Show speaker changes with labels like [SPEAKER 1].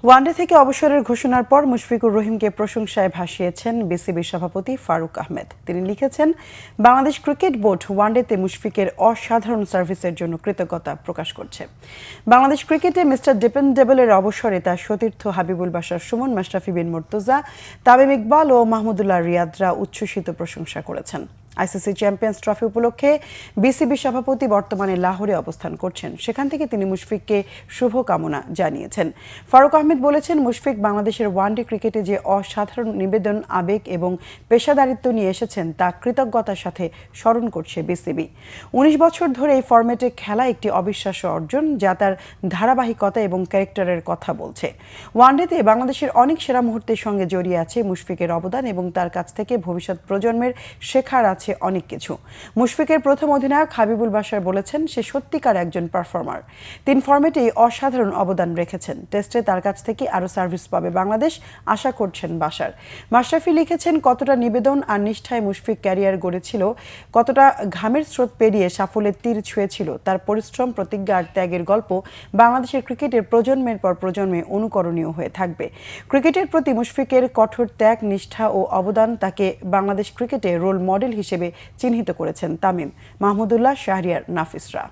[SPEAKER 1] One day থেকে অবসরের ঘোষণার পর মুশফিকুর রহিমকে প্রশংসায় ভাসিয়েছেন বিসিবির সভাপতি ফারুক আহমেদ। তিনি লিখেছেন, বাংলাদেশ ক্রিকেট বোর্ড ওয়ানডেতে মুশফিকের অসাধারণ সার্ভিসের জন্য কৃতজ্ঞতা প্রকাশ করছে। বাংলাদেশ ক্রিকেটে মিস্টার ডিপেন্ডেবলের অবসরে তার সতীর্থ হাবিবুল বাশার সুমন, মাশরাফি বিন মুর্তজা, তামিম ইকবাল ও মাহমুদুল্লাহ রিয়াদরা উচ্ছ্বসিত প্রশংসা করেছেন। আইসিসি চ্যাম্পিয়ন্স ট্রফি উপলক্ষে বিসিবি সভাপতি বর্তমানে লাহোরে অবস্থান করছেন। সেখান থেকে তিনি মুশফিককে শুভকামনা জানিয়েছেন। ফারুক আহমেদ বলেছেন, মুশফিক বাংলাদেশের ওয়ানডে ক্রিকেটে যে অসাধারণ নিবেদন, আবেগ এবং পেশাদারিত্ব নিয়ে এসেছেন তা কৃতজ্ঞতার সাথে স্মরণ করছে বিসিবি। ১৯ বছর ধরে এই ফরম্যাটে খেলা একটি অবিশ্বাস্য অর্জন, যা তার ধারাবাহিকতা এবং ক্যারেক্টারের কথা বলছে। ওয়ানডেতে বাংলাদেশের অনেক সেরা মুহূর্তের সঙ্গে জড়িয়ে আছে মুশফিকের অবদান এবং তার কাছ থেকে ভবিষ্যৎ প্রজন্মের শেখার আছে অনেক কিছু। মুশফিকের প্রথম অধিনায়ক হাবিবুল বাশার বলেছেন, সে সত্যিকার একজন পারফর্মার। ৩ ফরম্যাটেই অসাধারণ অবদান রেখেছেন। টেস্টে তার কাছ থেকে আরও সার্ভিস পাবে বাংলাদেশ, আশা করছেন বাশার। মাশরাফি লিখেছেন, কতটা নিবেদন আর নিষ্ঠায় মুশফিক ক্যারিয়ার গড়েছিল, কতটা ঘামের স্রোত পেরিয়ে সাফল্যের তীর ছুঁয়েছিল। তার পরিশ্রম, প্রতিজ্ঞা আর ত্যাগের গল্প বাংলাদেশের ক্রিকেটের প্রজন্মের পর প্রজন্মে অনুকরণীয় হয়ে থাকবে। ক্রিকেটের প্রতি মুশফিকের কঠোর ত্যাগ, নিষ্ঠা ও অবদান তাকে বাংলাদেশ ক্রিকেটে রোল মডেল হিসেবে চিহ্নিত করেছেন তামিম, মাহমুদুল্লাহ, শাহরিয়ার, নাফিসরা।